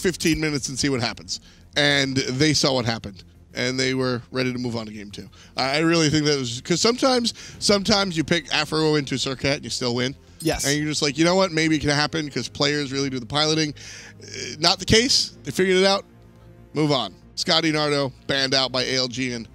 15 minutes and see what happens. And they saw what happened. And they were ready to move on to game 2. I really think that was because sometimes you pick Afro into Circuit and you still win. Yes. And you're just like, you know what? Maybe it can happen because players really do the piloting. Not the case. They figured it out. Move on. Scotty Nardo banned out by ALG and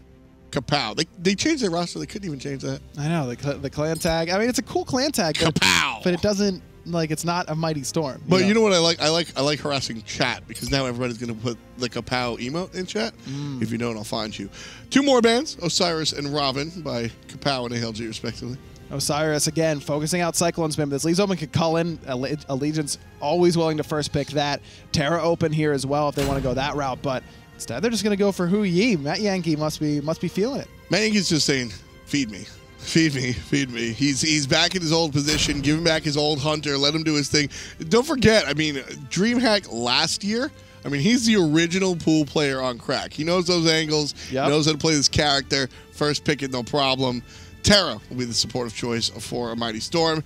KAP0W. They changed their roster. They couldn't even change that. I know the clan tag. I mean, it's a cool clan tag, KAP0W. but it doesn't it's not a Mighty Storm. But you know what I like? I like harassing chat because now everybody's going to put the KAP0W emote in chat. If you don't, I'll find you. 2 more bans: Osiris and Robin by KAP0W and ALG respectively. Osiris, again, focusing out Cyclone Spin. This leaves open Cullen. Allegiance always willing to first pick that. Terra open here as well if they want to go that route. But instead, they're just going to go for Hu Yi. Matt Yankee must be feeling it. Matt Yankee's just saying, feed me. Feed me, feed me. He's back in his old position. Give him back his old hunter. Let him do his thing. Don't forget, I mean, DreamHack last year, I mean, he's the original pool player on crack. He knows those angles. Yep. Knows how to play this character. First pick it, no problem. Terra will be the supportive choice for a Mighty Storm.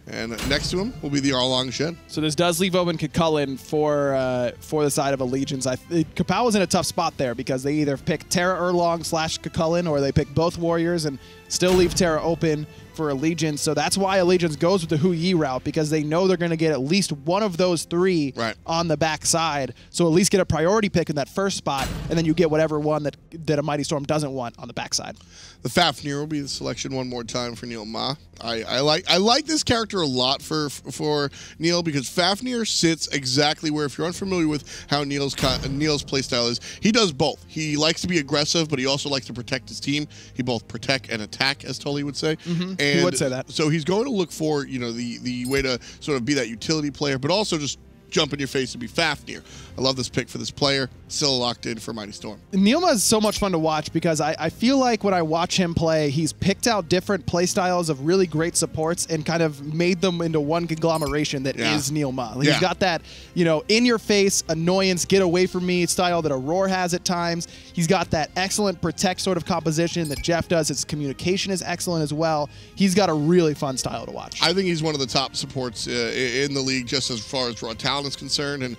And next to him will be the Arlong Shen. So this does leave open Cullen for the side of Allegiance. KAP0W was in a tough spot there because they either pick Terra Erlong / Cullen or they pick both warriors and still leave Terra open for Allegiance. So that's why Allegiance goes with the Hu Yi route because they know they're going to get at least one of those 3 on the back side. So at least get a priority pick in that first spot, and then you get whatever one that a Mighty Storm doesn't want on the backside. The Fafnir will be the selection one more time for Neil Ma. I like this character a lot for Neil because Fafnir sits exactly where, if you're unfamiliar with how Neil's playstyle is, he does both. He likes to be aggressive, but he also likes to protect his team. He both protect and attack, as Tully would say. And he would say that. So he's going to look for, you know, the way to sort of be that utility player, but also just jump in your face and be Fafnir. I love this pick for this player. Still locked in for Mighty Storm. Neilma is so much fun to watch because I feel like when I watch him play, he's picked out different play styles of really great supports and kind of made them into one conglomeration that is Neilma. He's got that, you know, in-your-face, annoyance, get away from me style that Aurora has at times. He's got that excellent protect sort of composition that Jeff does. His communication is excellent as well. He's got a really fun style to watch. I think he's one of the top supports in the league just as far as raw talent is concerned, and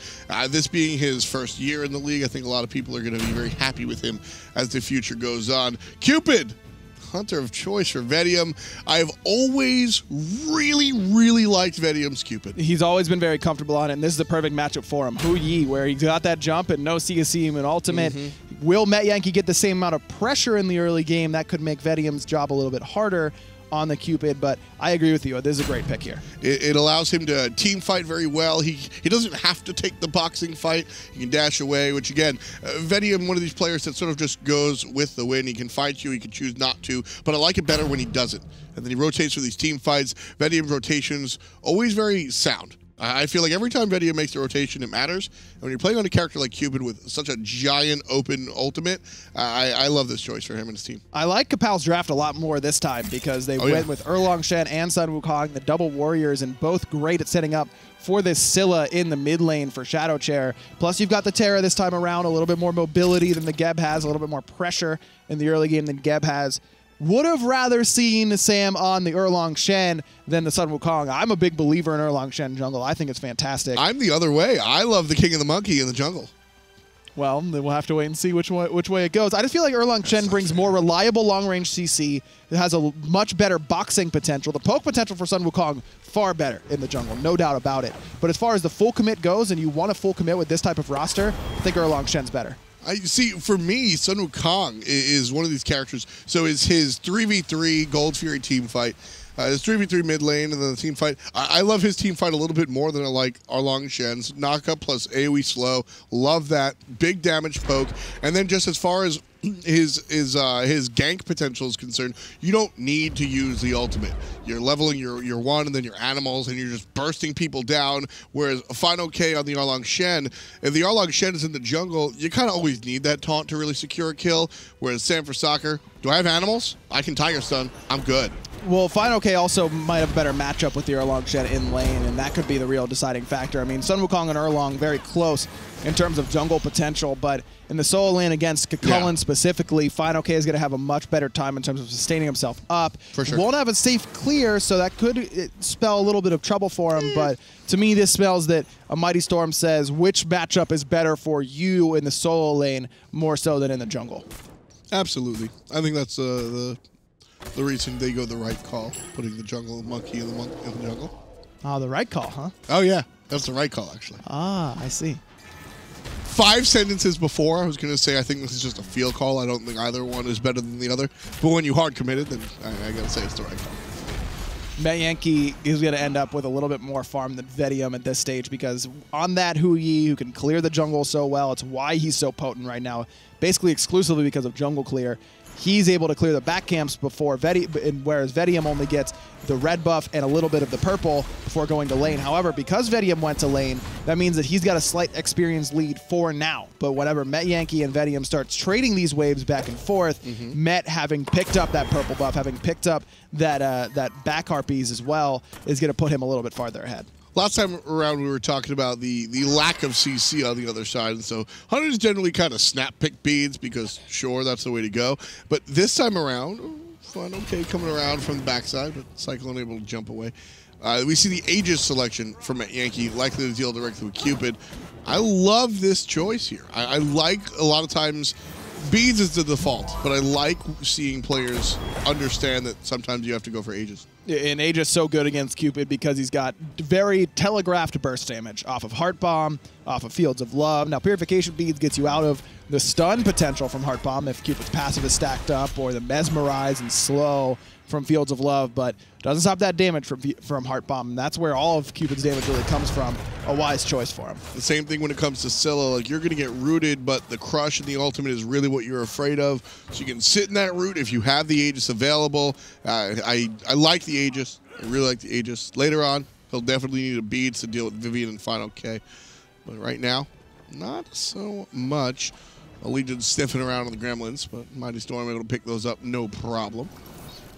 this being his first year in the league, I think a lot of people are going to be very happy with him as the future goes on. Cupid, hunter of choice for Vedium. I've always really liked Vedium's Cupid. He's always been very comfortable on it, and this is the perfect matchup for him. Hu Yi, where he's got that jump and no CSC and ultimate. Will Matt Yankee get the same amount of pressure in the early game? That could make Vedium's job a little bit harder on the Cupid, but I agree with you. This is a great pick here. It allows him to team fight very well. He doesn't have to take the boxing fight. He can dash away, which again, Vedium, one of these players that sort of just goes with the win. He can fight you, he can choose not to, but I like it better when he doesn't. And then he rotates for these team fights. Vedium's rotations, always very sound. I feel like every time Vedium makes the rotation, it matters. And when you're playing on a character like Cupid with such a giant open ultimate, I love this choice for him and his team. I like KAP0W's draft a lot more this time because they went with Erlong Shen and Sun Wukong, the double warriors, and both great at setting up for this Scylla in the mid lane for Shadow Chair. Plus, you've got the Terra this time around, a little bit more mobility than the Geb has, a little bit more pressure in the early game than Geb has. Would have rather seen Sam on the Erlong Shen than the Sun Wukong. I'm a big believer in Erlong Shen jungle. I think it's fantastic. I'm the other way. I love the King of the Monkey in the jungle. Well, then we'll have to wait and see which way it goes. I just feel like Erlong Shen brings more reliable long-range CC. It has a much better boxing potential. The poke potential for Sun Wukong, far better in the jungle, no doubt about it. But as far as the full commit goes, and you want a full commit with this type of roster, I think Erlong Shen's better. I see. For me, Sun Wukong is one of these characters. So is his 3v3 Gold Fury team fight, his 3v3 mid lane, and then the team fight. I love his team fight a little bit more than I like Arlong Shen's. Knockup plus AoE slow. Love that. Big damage poke. And then just as far as his gank potential is concerned, you don't need to use the ultimate. You're leveling your one and then your animals, and you're just bursting people down. Whereas a final K on the Arlong Shen, if the Arlong Shen is in the jungle, you kind of always need that taunt to really secure a kill. Whereas Sam for soccer, do I have animals? I can Tiger Stun. I'm good. Well, Fine OK also might have a better matchup with the Erlong Shen in lane, and that could be the real deciding factor. I mean, Sun Wukong and Erlong very close in terms of jungle potential, but in the solo lane against Kukulkan specifically, Fine OK is going to have a much better time in terms of sustaining himself up. For sure. Won't have a safe clear, so that could spell a little bit of trouble for him, but to me this spells that a Mighty Storm says which matchup is better for you in the solo lane more so than in the jungle. Absolutely. I think that's the reason they go the right call, putting the jungle monkey in the jungle. Oh, the right call, huh? Oh, yeah. That's the right call, actually. Ah, I see. 5 sentences before, I was going to say I think this is just a field call. I don't think either one is better than the other. But when you hard committed, then I got to say it's the right call. Matt Yankee is going to end up with a little bit more farm than Vedium at this stage because on that Hu Yi, who can clear the jungle so well, it's why he's so potent right now, basically exclusively because of jungle clear. He's able to clear the back camps before whereas Vedium only gets the red buff and a little bit of the purple before going to lane. However, because Vedium went to lane, that means that he's got a slight experience lead for now. But whenever Met Yankee and Vedium starts trading these waves back and forth, Met having picked up that purple buff, having picked up that back harpies as well, is going to put him a little bit farther ahead. Last time around, we were talking about the lack of CC on the other side, and so hunters generally kind of snap pick beads because, sure, that's the way to go. But this time around, Fine OK coming around from the backside, but Cyclone able to jump away. We see the Aegis selection from Yankee, likely to deal directly with Cupid. I love this choice here. I like, a lot of times, beads is the default, but I like seeing players understand that sometimes you have to go for Aegis. And Aegis so good against Cupid because he's got very telegraphed burst damage off of Heart Bomb, off of Fields of Love. Now, Purification Beads gets you out of the stun potential from Heart Bomb if Cupid's passive is stacked up, or the Mesmerize and Slow from Fields of Love, but doesn't stop that damage from Heart Bomb. And that's where all of Cupid's damage really comes from. A wise choice for him. The same thing when it comes to Scylla. Like, you're going to get rooted, but the crush and the ultimate is really what you're afraid of. So you can sit in that root if you have the Aegis available. I like the Aegis. I really like the Aegis. Later on, he'll definitely need a beads to deal with Vivian and Final K. But right now, not so much. Legion's sniffing around on the Gremlins, but Mighty Storm able to pick those up, no problem.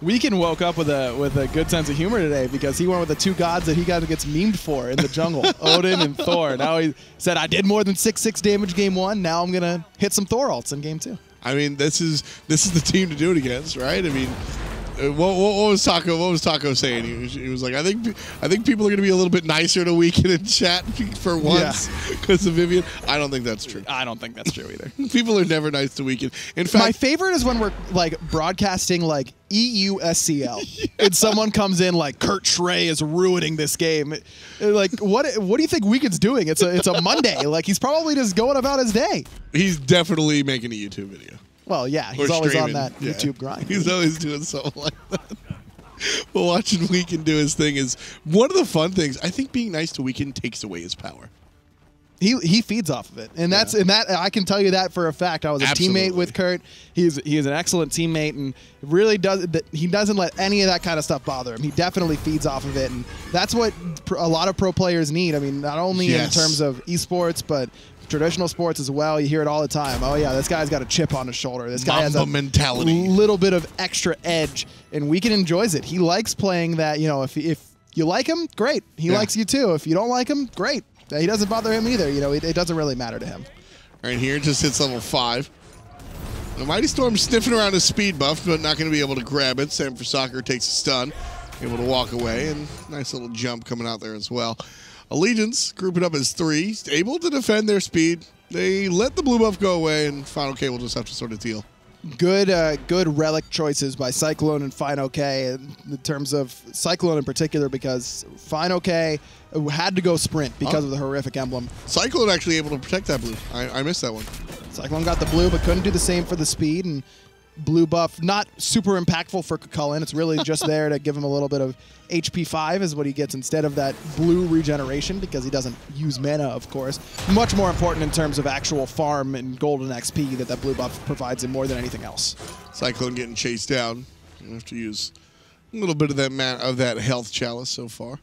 Weekend woke up with a good sense of humor today because he went with the two gods that he gets memed for in the jungle, Odin and Thor. Now he said, I did more than 6/6 damage game 1. Now I'm gonna hit some Thor ults in game 2. I mean, this is the team to do it against, right? I mean, what was Taco? What was Taco saying? He was like, I think people are going to be a little bit nicer to Weekend in chat for once because of Vivian. I don't think that's true. I don't think that's true either. People are never nice to Weekend. In fact, my favorite is when we're like broadcasting like EUSCL and someone comes in like Kurt Schrey is ruining this game. Like, what do you think Weekend's doing? It's a Monday. Like, he's probably just going about his day. He's definitely making a YouTube video. Well, yeah, he's always on that YouTube grind. He's always doing something like that. But watching Weekend do his thing is one of the fun things. I think being nice to Weekend takes away his power. He feeds off of it, and that I can tell you that for a fact. I was a teammate with Kurt. He is an excellent teammate, and really he doesn't let any of that kind of stuff bother him. He definitely feeds off of it, and that's what a lot of pro players need. I mean, not only in terms of esports, but traditional sports as well. You hear it all the time. Oh yeah, this guy's got a chip on his shoulder. This guy has a mentality, little bit of extra edge, and Weekend enjoys it. He likes playing that. You know, if you like him, great. He likes you too. If you don't like him, great. He doesn't bother him either. You know, it doesn't really matter to him. Right here, just hits level 5. The Mighty Storm sniffing around his speed buff, but not going to be able to grab it. Sam for Soccer takes a stun, able to walk away, and nice little jump coming out there as well. Allegiance grouping up as 3, able to defend their speed. They let the blue buff go away, and Final K will just have to sort of deal. Good relic choices by Cyclone and Fine K in terms of Cyclone in particular, because Fine K had to go sprint because of the horrific emblem. Cyclone actually able to protect that blue. I missed that one. Cyclone got the blue, but couldn't do the same for the speed, and blue buff not super impactful for Kukulkan. It's really just there to give him a little bit of HP 5 is what he gets instead of that blue regeneration, because he doesn't use mana, of course. Much more important in terms of actual farm and golden XP that blue buff provides him more than anything else. Cyclone getting chased down. You have to use a little bit of that health chalice so far.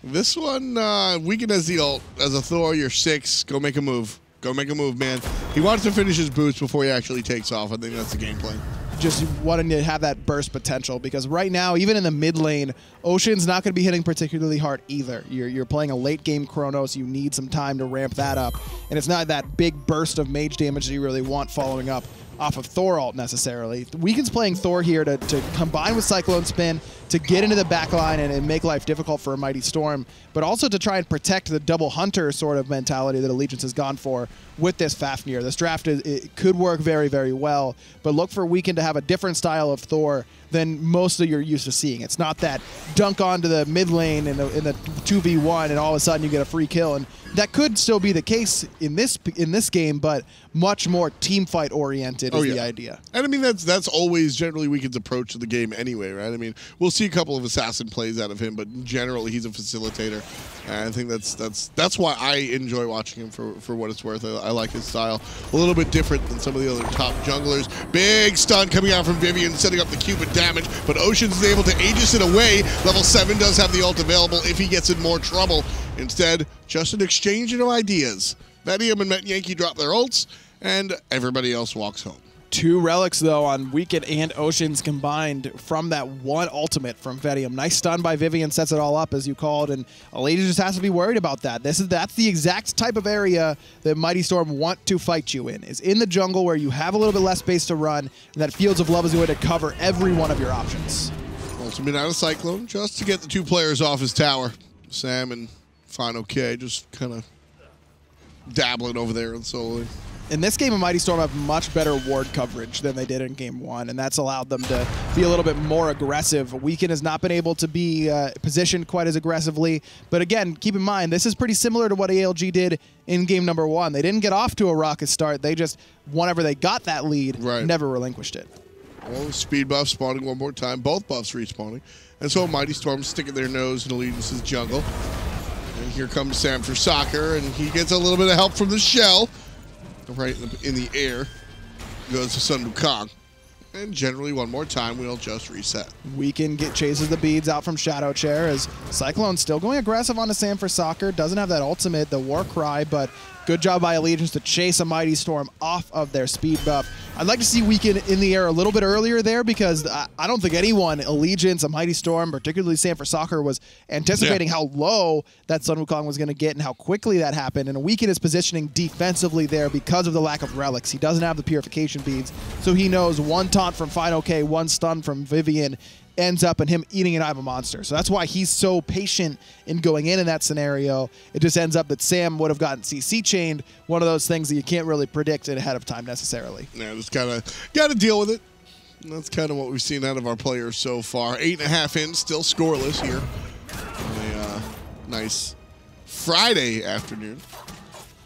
This one, Weekend has the ult. As a Thor, you're 6. Go make a move. Go make a move, man. He wants to finish his boost before he actually takes off. I think that's the game plan. just wanting to have that burst potential, because right now, even in the mid lane, Ocean's not going to be hitting particularly hard either. You're playing a late game Chronos, you need some time to ramp that up, and it's not that big burst of mage damage that you really want following up off of Thor ult necessarily. Weekend's playing Thor here to combine with Cyclone Spin to get into the backline and make life difficult for a Mighty Storm, but also to try and protect the double hunter sort of mentality that Allegiance has gone for with this Fafnir. This draft it could work very, very well, but look for Weekend to have a different style of Thor than most of you're used to seeing. It's not that dunk onto the mid lane in the 2v1 and all of a sudden you get a free kill, and that could still be the case in this game, but much more team fight oriented is the idea. And I mean that's always generally Weekend's approach to the game anyway, right? I mean, we'll see a couple of assassin plays out of him, but generally he's a facilitator. And I think that's why I enjoy watching him for what it's worth. I like his style. A little bit different than some of the other top junglers. Big stun coming out from Vivian, setting up the Cupid damage, but Ocean's is able to Aegis it away. Level 7 does have the ult available if he gets in more trouble. Instead, just an exchange of ideas. Vedium and Yankee drop their ults, and everybody else walks home. 2 relics, though, on Weekend and Oceans combined from that one ultimate from Vedium. Nice stun by Vivian, sets it all up, as you called, and Allegiance just has to be worried about that. That's the exact type of area that Mighty Storm want to fight you in, is in the jungle where you have a little bit less space to run, and that Fields of Love is going to cover every one of your options. Ultimate out of Cyclone, just to get the 2 players off his tower. Sam and Fine OK just kind of dabbling over there in solo. In this game, Mighty Storm have much better ward coverage than they did in Game 1, and that's allowed them to be a little bit more aggressive. Weekend has not been able to be positioned quite as aggressively, but again, keep in mind, this is pretty similar to what ALG did in Game number 1. They didn't get off to a rocket start. They just, whenever they got that lead, never relinquished it. Well, speed buff spawning one more time, both buffs respawning, and so Mighty Storm sticking their nose in Allegiance's jungle. And here comes Sam for Soccer, and he gets a little bit of help from the shell. Right in the air goes to Sun Wukong. And generally, one more time, we'll just reset. Weekend chases the beads out from Shadow Chair as Cyclone's still going aggressive onto Sam for Soccer. Doesn't have that ultimate, the War Cry, but good job by Allegiance to chase a Mighty Storm off of their speed buff. I'd like to see Weekend in the air a little bit earlier there, because I don't think anyone, Allegiance, a Mighty Storm, particularly Sam for Soccer, was anticipating how low that Sun Wukong was going to get and how quickly that happened. And Weekend is positioning defensively there because of the lack of relics. He doesn't have the purification beads, so he knows one taunt from Fine OK, one stun from Vivian ends up in him eating an Iva monster. So that's why he's so patient in going in that scenario. It just ends up that Sam would have gotten CC chained, one of those things that you can't really predict it ahead of time necessarily. Yeah, just kind of got to deal with it. And that's kind of what we've seen out of our players so far. 8.5 in, still scoreless here. A nice Friday afternoon.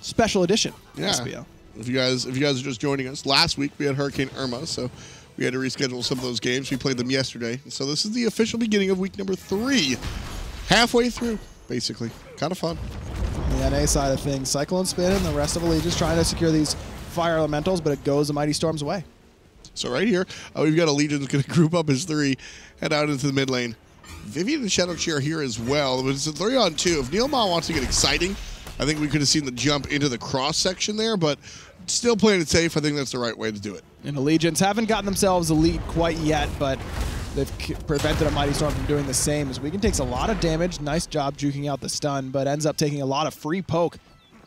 Special edition. Yeah. SPL. If you guys are just joining us, last week we had Hurricane Irma, so we had to reschedule some of those games. We played them yesterday. So this is the official beginning of week number 3. Halfway through, basically. Kind of fun. The NA side of things, Cyclone Spin and the rest of Allegiance trying to secure these fire elementals, but it goes the Mighty Storm's way. So right here, we've got Allegiance going to group up as 3, head out into the mid lane. Vivian and Shadow Chair here as well, but it's a 3-on-2. If Neil Ma wants to get exciting, I think we could have seen the jump into the cross section there, but still playing it safe. I think that's the right way to do it. And Allegiance haven't gotten themselves a lead quite yet, but they've prevented a Mighty Storm from doing the same, as Weekend takes a lot of damage. Nice job juking out the stun, but ends up taking a lot of free poke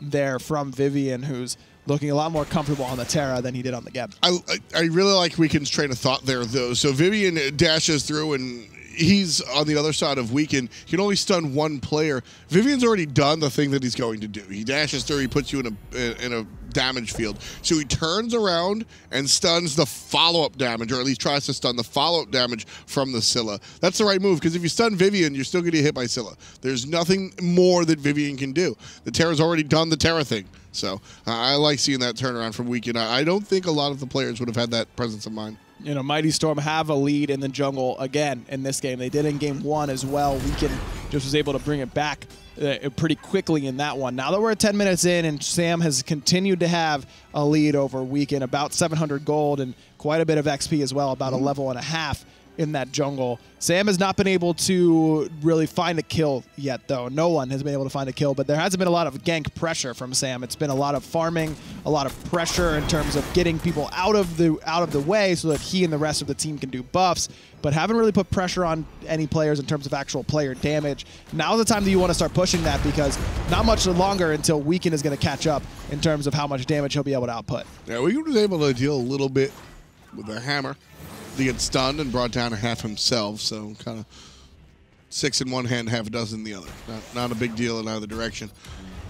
there from Vivian, who's looking a lot more comfortable on the Terra than he did on the Geb. I really like Weekend's train of thought there, though. So Vivian dashes through, and he's on the other side of Weekend. He can only stun one player. Vivian's already done the thing that he's going to do. He dashes through, he puts you in a damage field. So he turns around and stuns the follow-up damage, or at least tries to stun the follow-up damage from the Scylla. That's the right move, because if you stun Vivian, you're still going to get hit by Scylla. There's nothing more that Vivian can do. The Terra's already done the Terra thing. So I like seeing that turnaround from Weekend. I don't think a lot of the players would have had that presence of mind. You know, Mighty Storm have a lead in the jungle again in this game. They did in Game 1 as well. Weekend just was able to bring it back pretty quickly in that one. Now that we're at 10 minutes in, and Sam has continued to have a lead over Weekend, about 700 gold and quite a bit of XP as well, about a level and a half. in that jungle. Sam has not been able to really find a kill yet, though. No one has been able to find a kill, but there hasn't been a lot of gank pressure from Sam. It's been a lot of farming, a lot of pressure in terms of getting people out of the way so that he and the rest of the team can do buffs, but haven't really put pressure on any players in terms of actual player damage. Now's the time that you want to start pushing that, because not much longer until Weekend is going to catch up in terms of how much damage he'll be able to output. Yeah, Weekend was able to deal a little bit with a hammer. He gets stunned and brought down a half himself, so kind of 6 in one hand, half a dozen in the other. Not a big deal in either direction.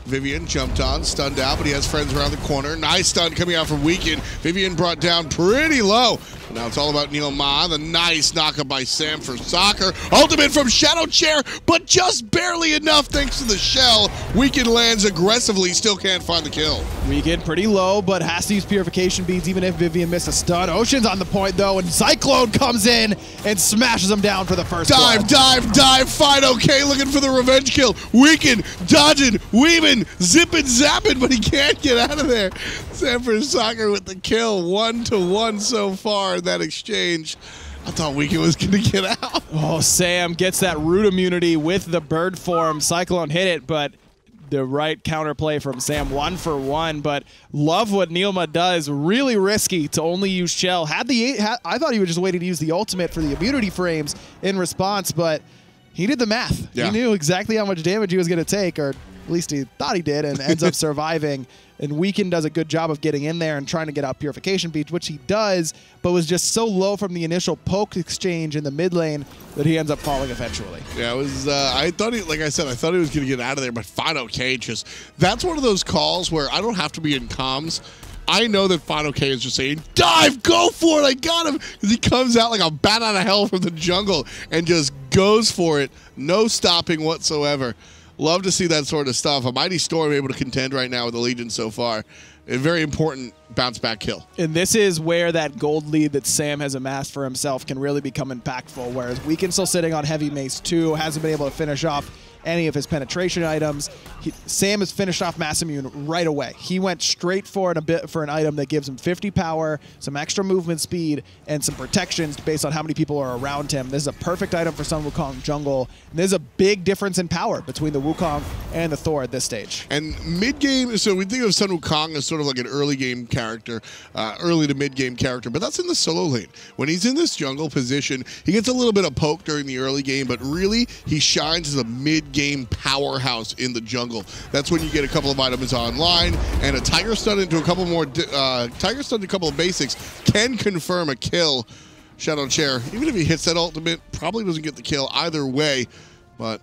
Vivian jumped on, stunned out, but he has friends around the corner. Nice stun coming out from Weekend. Vivian brought down pretty low. Now it's all about Neil Ma. The nice knockup by Sam for soccer. Ultimate from Shadow Chair, but just barely enough thanks to the shell. Weekend lands aggressively, still can't find the kill. Weekend pretty low, but has to use purification beads even if Vivian missed a stun. Ocean's on the point though, and Cyclone comes in and smashes him down for the first dive, dive, Fine OK looking for the revenge kill. Weekend dodging, weaving, zipping, zapping, but he can't get out of there. Sam for soccer with the kill, 1-1 so far in that exchange. I thought Weekend was going to get out. Oh, Sam gets that root immunity with the bird form. Cyclone hit it, but the right counterplay from Sam, 1 for 1. But love what Neilma does. Really risky to only use shell. I thought he was just waiting to use the ultimate for the immunity frames in response, but he did the math. Yeah. He knew exactly how much damage he was going to take, or at least he thought he did, and ends up surviving. And Weekend does a good job of getting in there and trying to get out purification beads, which he does, but was just so low from the initial poke exchange in the mid lane that he ends up falling eventually. Yeah, it was. I thought like I said, I thought he was going to get out of there, but fine OK. Just that's one of those calls where I don't have to be in comms. I know that Fine OK is just saying, dive, go for it, I got him. Because he comes out like a bat out of hell from the jungle and just goes for it. No stopping whatsoever. Love to see that sort of stuff. A Mighty Storm able to contend right now with the Legion so far. A very important bounce back kill. And this is where that gold lead that Sam has amassed for himself can really become impactful, whereas Weekend still sitting on Heavy Mace 2, hasn't been able to finish off any of his penetration items. Sam has finished off Mass Immune right away. He went straight for an item that gives him 50 power, some extra movement speed, and some protections based on how many people are around him. This is a perfect item for Sun Wukong jungle. And there's a big difference in power between the Wukong and the Thor at this stage. And mid-game, so we think of Sun Wukong as sort of like an early game character, early to mid-game character, but that's in the solo lane. When he's in this jungle position, he gets a little bit of poke during the early game, but really he shines as a mid-game powerhouse in the jungle. That's when you get a couple of items online, and a Tiger Stun into a couple more, Tiger Stun to a couple of basics can confirm a kill. Shadow Chair, even if he hits that ultimate, probably doesn't get the kill either way, but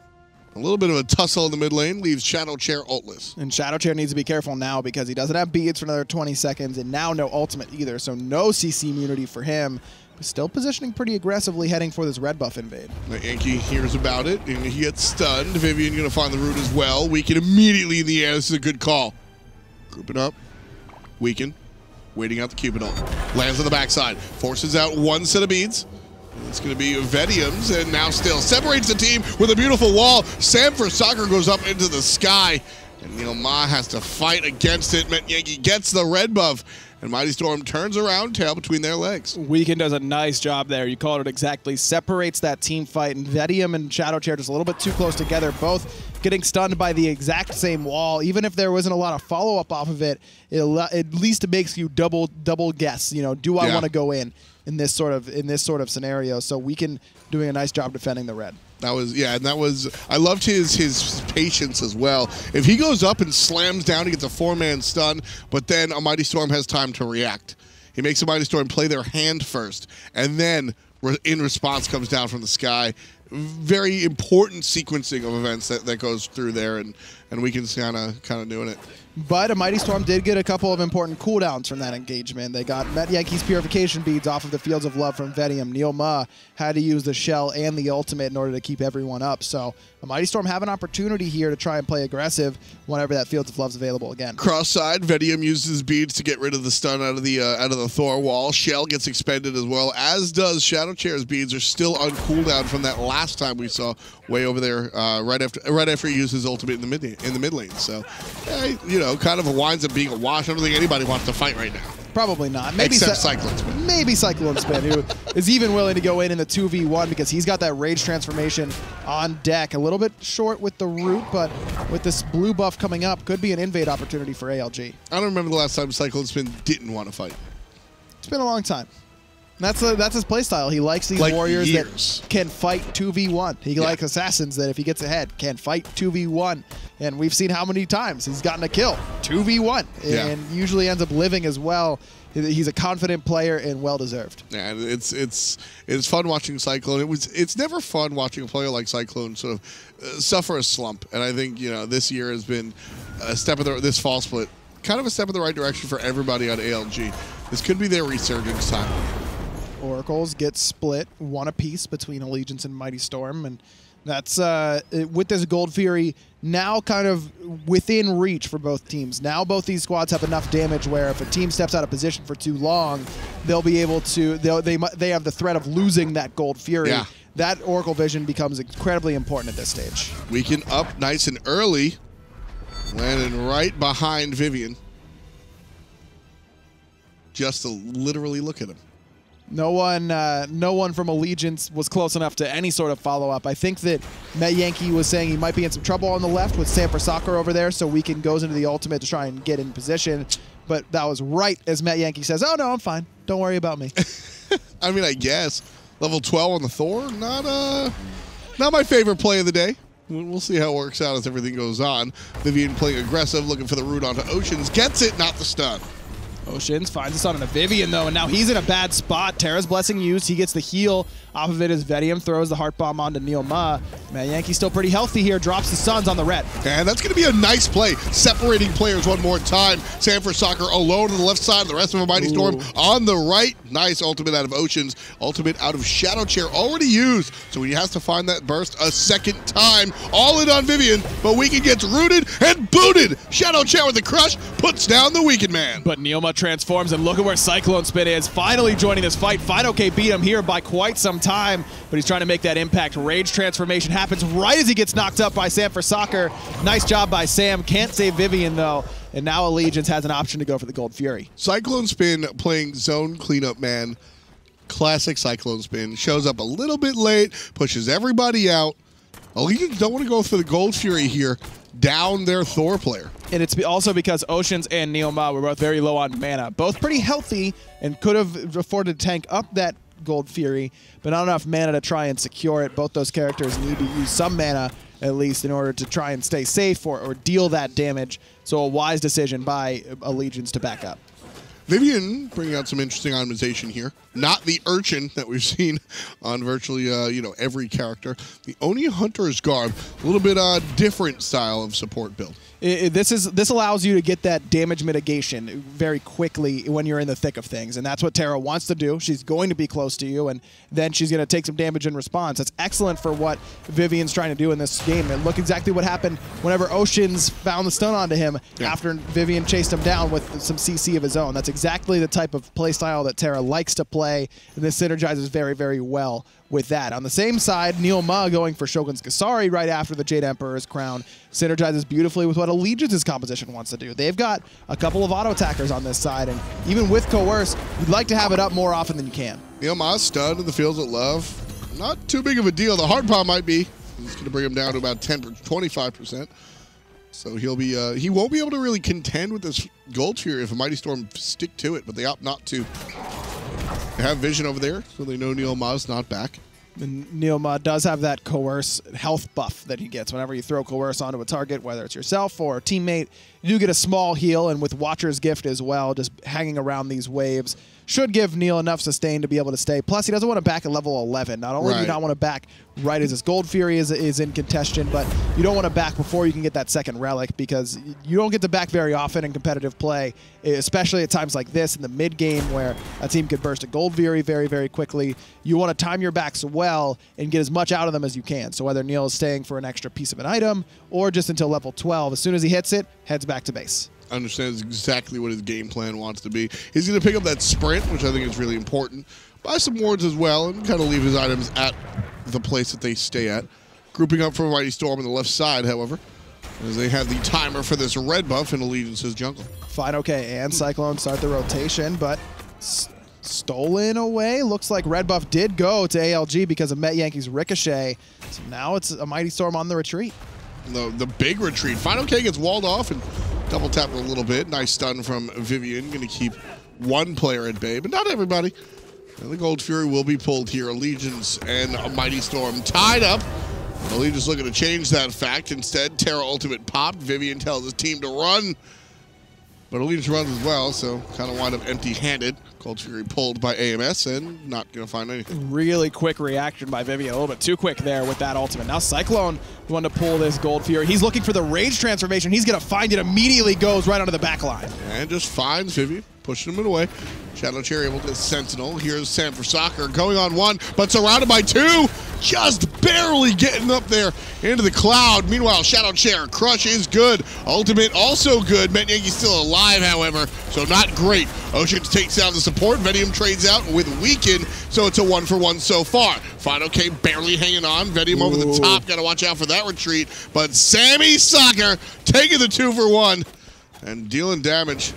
a little bit of a tussle in the mid lane leaves Shadow Chair ultless. And Shadow Chair needs to be careful now because he doesn't have beads for another 20 seconds, and now no ultimate either, so no CC immunity for him. Still positioning pretty aggressively, heading for this red buff invade. Yankee hears about it, and he gets stunned. Vivian going to find the root as well. Weekend immediately in the air. This is a good call. Grouping up. Weekend waiting out the Cupid ult. Lands on the backside. Forces out one set of beads. It's going to be Vedium's, and now still separates the team with a beautiful wall. Sam for soccer goes up into the sky, and Neil Ma has to fight against it. Met Yankee gets the red buff, and Mighty Storm turns around, tail between their legs. Weekend does a nice job there. You called it exactly. Separates that team fight, and Vedium and Shadow Chair just a little bit too close together, both getting stunned by the exact same wall. Even if there wasn't a lot of follow-up off of it, at least it makes you double guess. You know, do I want to go in this sort of scenario? So Weekend doing a nice job defending the red. That was, yeah, and that was, I loved his patience as well. If he goes up and slams down, he gets a 4-man stun, but then a Mighty Storm has time to react. He makes a Mighty Storm play their hand first, and then in response comes down from the sky. Very important sequencing of events that goes through there, and Weekend's kind of doing it. But a Mighty Storm did get a couple of important cooldowns from that engagement. They got Met Yankee's Purification Beads off of the Fields of Love from Vedium. Neil Ma had to use the shell and the ultimate in order to keep everyone up. So a Mighty Storm have an opportunity here to try and play aggressive whenever that Fields of Love is available again. Cross side, Vedium uses beads to get rid of the stun out of the Thor wall. Shell gets expended as well, as does Shadow Chair's beads are still on cooldown from that last time we saw way over there right after he used his ultimate in the mid lane. So, you know, kind of winds up being a wash. I don't think anybody wants to fight right now. Probably not. Maybe Except Cyclone Spin. Maybe Cyclone Spin, who is even willing to go in the 2v1 because he's got that rage transformation on deck. A little bit short with the root, but with this blue buff coming up, could be an invade opportunity for ALG. I don't remember the last time Cyclone Spin didn't want to fight. It's been a long time. That's his playstyle. He likes these like warriors years. that can fight 2v1. He likes assassins that if he gets ahead, can fight 2v1. And we've seen how many times he's gotten a kill, 2v1, and usually ends up living as well. He's a confident player and well-deserved. Yeah, it's fun watching Cyclone. It's never fun watching a player like Cyclone sort of suffer a slump. And I think this year has been a step of this fall split, kind of a step in the right direction for everybody on ALG. This could be their resurgence time. Oracles get split one apiece between Allegiance and Mighty Storm, and that's with this Gold Fury now kind of within reach for both teams. Now both these squads have enough damage where if a team steps out of position for too long, they'll be able to. They have the threat of losing that Gold Fury. Yeah. That Oracle Vision becomes incredibly important at this stage. Weaken up nice and early, landing right behind Vivian. Just to literally look at him. No one from Allegiance was close enough to any sort of follow-up. I think that Matt Yankee was saying he might be in some trouble on the left with Sam for Soccer over there, so Weekend goes into the ultimate to try and get in position. But that was right as Matt Yankee says, "Oh no, I'm fine. Don't worry about me." I mean, I guess level 12 on the Thor, not my favorite play of the day. We'll see how it works out as everything goes on. Vivian playing aggressive, looking for the root onto Oceans, gets it, not the stun. Oceans finds us on a Vivian, though, and now he's in a bad spot. Terra's Blessing used. He gets the heal off of it as Vedium throws the Heart Bomb onto Neil Ma. Matt Yankee still pretty healthy here. Drops the Suns on the red. And that's going to be a nice play. Separating players one more time. Sam for Soccer alone on the left side. The rest of a Mighty Storm on the right. Nice ultimate out of Oceans. Ultimate out of Shadow Chair already used. So he has to find that burst a second time. All in on Vivian, but Weekend gets rooted and booted. Shadow Chair with the crush puts down the Weekend man. But Neil Ma transforms, and look at where Cyclone Spin is. Finally joining this fight. FidoK beat him here by quite some time, but he's trying to make that impact. Rage transformation happens right as he gets knocked up by Sam for Soccer. Nice job by Sam. Can't save Vivian, though. And now Allegiance has an option to go for the Gold Fury. Cyclone Spin playing zone cleanup man. Classic Cyclone Spin. Shows up a little bit late, pushes everybody out. Allegiance don't want to go for the Gold Fury here. Down their Thor player. And it's also because Oceans and Neil Ma were both very low on mana. Both pretty healthy and could have afforded to tank up that Gold Fury, but not enough mana to try and secure it. Both those characters need to use some mana, at least, in order to try and stay safe or deal that damage. So a wise decision by Allegiance to back up. Vivian bringing out some interesting itemization here. Not the Urchin that we've seen on virtually, every character. The Oni Hunter's Garb, a little bit different style of support build. This allows you to get that damage mitigation very quickly when you're in the thick of things, and that's what Terra wants to do. She's going to be close to you, and then she's going to take some damage in response. That's excellent for what Vivian's trying to do in this game. And look exactly what happened whenever Oceans found the stun onto him after Vivian chased him down with some CC of his own. That's exactly the type of playstyle that Terra likes to play, and this synergizes very, very well with that. On the same side, Neil Ma going for Shogun's Gasari right after the Jade Emperor's Crown synergizes beautifully with what Allegiance's composition wants to do. They've got a couple of auto attackers on this side, and even with Coerce, you'd like to have it up more often than you can. Neil Ma's stunned in the Fields of Love. Not too big of a deal. The Hard Bomb might be. It's going to bring him down to about 25%. So he won't be able to really contend with this Gold Fury if a Mighty Storm stick to it, but they opt not to. They have vision over there, so they know Neil Ma's not back. And Neil Ma does have that Coerce health buff that he gets whenever you throw Coerce onto a target, whether it's yourself or a teammate. You do get a small heal, and with Watcher's Gift as well, just hanging around these waves, should give Neil enough sustain to be able to stay. Plus, he doesn't want to back at level 11. Not only do you not want to back right as his Gold Fury is in contention, but you don't want to back before you can get that second relic, because you don't get to back very often in competitive play, especially at times like this in the mid game where a team could burst a Gold Fury very, very quickly. You want to time your backs well and get as much out of them as you can. So whether Neil is staying for an extra piece of an item or just until level 12, as soon as he hits it, heads back to base. Understands exactly what his game plan wants to be. He's going to pick up that sprint, which I think is really important. Buy some wards as well and kind of leave his items at the place that they stay at. Grouping up for a Mighty Storm on the left side, however. as they have the timer for this red buff in Allegiance's jungle. Fine, okay, and Cyclone start the rotation, but stolen away. Looks like red buff did go to ALG because of Met Yankees Ricochet. So now it's a Mighty Storm on the retreat. The big retreat. Final K gets walled off and double tapped a little bit. Nice stun from Vivian. Going to keep one player at bay, but not everybody. And the Gold Fury will be pulled here. Allegiance and a Mighty Storm tied up. Allegiance looking to change that fact. Instead, Terra ultimate popped. Vivian tells his team to run. But Allegiance runs as well, so kind of wind up empty-handed. Gold Fury pulled by AMS and not going to find anything. Really quick reaction by Vivian. A little bit too quick there with that ultimate. Now Cyclone going to pull this Gold Fury. He's looking for the rage transformation. He's going to find it. Immediately goes right onto the back line. And just finds Vivian, pushing him away. Shadow Cherry able to Sentinel. Here's Sam for Soccer going on one, but surrounded by two. Just barely getting up there into the cloud. Meanwhile, Shadow Chair, Crush is good. Ultimate also good. Met Yankee's still alive, however, so not great. Oceans takes down the support. Vedium trades out with Weaken, so it's a 1-for-1 so far. Final K barely hanging on. Vedium over the top. Got to watch out for that retreat. But Sammy Soccer taking the 2-for-1 and dealing damage.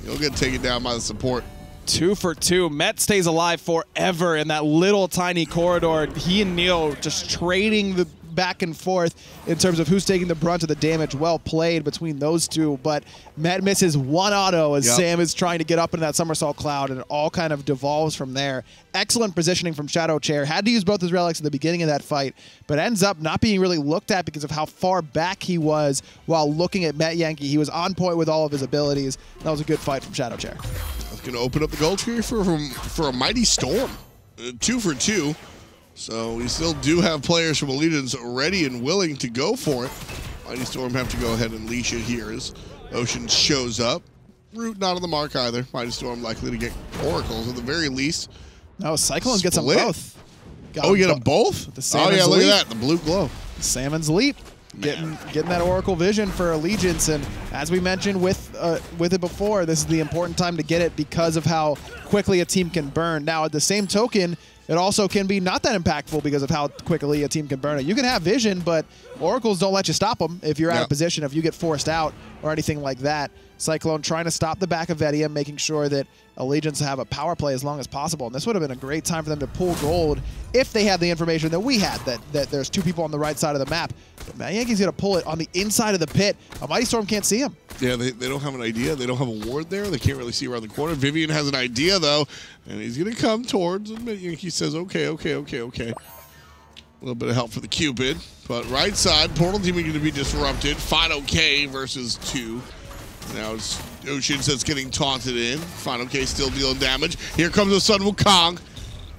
He'll get taken down by the support. 2 for 2. Met stays alive forever in that little tiny corridor. He and Neil just trading the back and forth in terms of who's taking the brunt of the damage. Well played between those two, but Met misses one auto as Sam is trying to get up into that somersault cloud, and it all kind of devolves from there. Excellent positioning from Shadow Chair. Had to use both his relics at the beginning of that fight, but ends up not being really looked at because of how far back he was while looking at Met Yankee. He was on point with all of his abilities. That was a good fight from Shadow Chair. That's going to open up the Gold Fury for a Mighty Storm. 2 for 2. So we still do have players from Allegiance ready and willing to go for it. Mighty Storm have to go ahead and leash it here as Ocean shows up. Root not on the mark either. Mighty Storm likely to get Oracles at the very least. No, Cyclone gets them both. You get them both? Oh yeah, look at that, the blue glow. Salmon's Leap. Getting that Oracle Vision for Allegiance, and as we mentioned with it before, this is the important time to get it because of how quickly a team can burn. Now, at the same token, it also can be not that impactful because of how quickly a team can burn it. You can have vision, but Oracles don't let you stop them if you're out of position, if you get forced out or anything like that. Cyclone trying to stop the back of Vedium, making sure that Allegiance have a power play as long as possible. And this would have been a great time for them to pull gold if they had the information that we had, that there's two people on the right side of the map. But Met Yankee's going to pull it on the inside of the pit. A Mighty Storm can't see him. Yeah, they don't have an idea. They don't have a ward there. They can't really see around the corner. Vivian has an idea, though, and he's going to come towards him. He says, okay. A little bit of help for the Cupid. But right side, Portal Team going to be disrupted. Final K versus 2. Now it's Oceans that's getting taunted in. Final K still dealing damage. Here comes the Sun Wukong.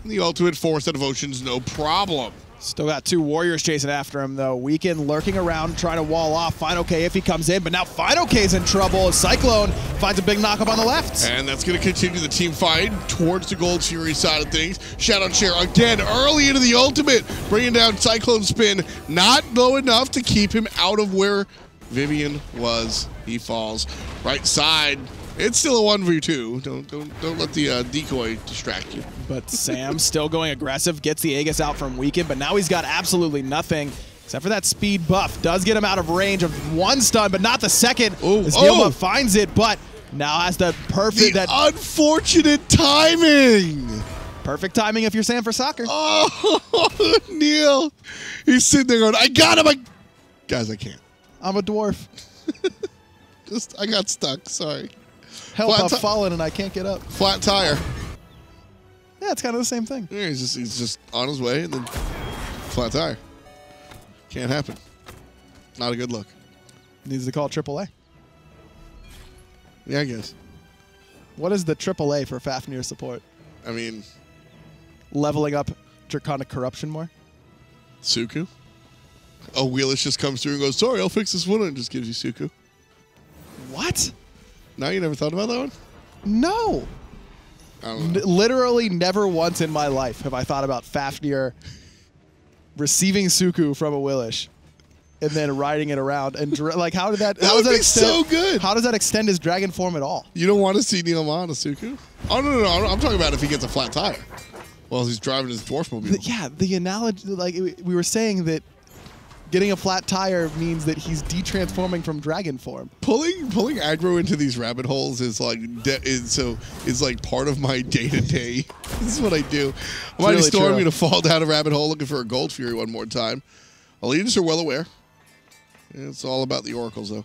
And the ultimate force out of Oceans, no problem. Still got two Warriors chasing after him, though. Weekend lurking around, trying to wall off Final K if he comes in. But now Final K's in trouble as Cyclone finds a big knockup on the left. And that's going to continue the team fight towards the Gold Fury side of things. Shadow Chair again early into the ultimate, bringing down Cyclone Spin. Not low enough to keep him out of where Vivian was. He falls. Right side. It's still a 1v2. Don't let the decoy distract you. But Sam still going aggressive, gets the Aegis out from Weekend, but now he's got absolutely nothing except for that speed buff. Does get him out of range of one stun, but not the second. As Gilma finds it, but now has the perfect... unfortunate timing! Perfect timing if you're Sam for soccer. Oh, Neil. He's sitting there going, I got him! Guys, I can't. I'm a dwarf. I got stuck, sorry. Help, I've fallen and I can't get up. Flat tire. Yeah, it's kind of the same thing. Yeah, he's just on his way and then flat tire. Can't happen. Not a good look. Needs to call AAA. Yeah, I guess. What is the AAA for Fafnir support? I mean... leveling up Draconic Corruption more? Suku? Oh, Wheelish just comes through and goes, sorry, I'll fix this one, and just gives you Suku. What? No, you never thought about that one? No. I don't know. Literally never once in my life have I thought about Fafnir receiving Suku from a Willish and then riding it around. And like, how did that... that would be so good. How does that extend his dragon form at all? You don't want to see Neilma on a Suku? Oh, no. I'm talking about if he gets a flat tire while he's driving his dwarf mobile. Yeah, the analogy... Like, we were saying that getting a flat tire means that he's de-transforming from dragon form. Pulling aggro into these rabbit holes is like part of my day-to-day. This is what I do. Mighty Storm going to fall down a rabbit hole looking for a Gold Fury one more time. Allegiance are well aware. It's all about the oracles, though.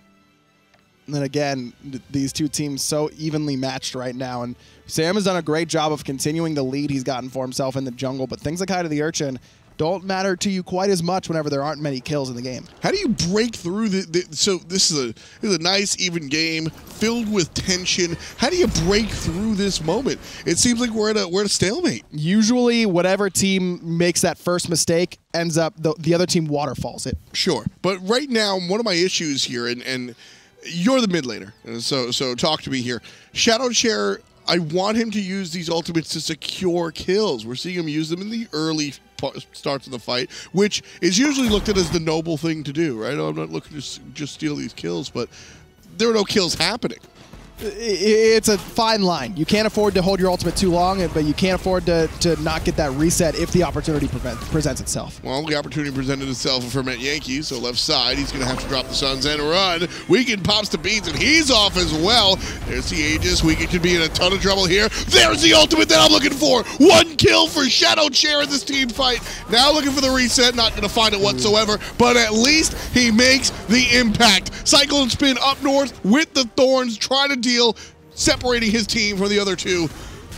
And then again, these two teams so evenly matched right now. And Sam has done a great job of continuing the lead he's gotten for himself in the jungle. But things like Hide of the Urchin don't matter to you quite as much whenever there aren't many kills in the game. How do you break through so this is a nice even game filled with tension. How do you break through this moment? It seems like we're at a stalemate. Usually whatever team makes that first mistake ends up the other team waterfalls it. Sure. But right now, one of my issues here, and you're the mid laner, so talk to me here. Shadow Chair, I want him to use these ultimates to secure kills. We're seeing him use them in the early starts of the fight, which is usually looked at as the noble thing to do, right? I'm not looking to just steal these kills, but there are no kills happening. It's a fine line. You can't afford to hold your ultimate too long, but you can't afford to not get that reset if the opportunity presents itself. Well, the opportunity presented itself for Met Yankee, so left side, he's going to have to drop the Suns and run. Weekend pops the beats, and he's off as well. There's the Aegis. Weekend could be in a ton of trouble here. There's the ultimate that I'm looking for. One kill for Shadow Chair in this team fight. Now looking for the reset. Not going to find it whatsoever, but at least he makes the impact. Cyclone Spin up north with the Thorns, trying to deal, separating his team from the other two.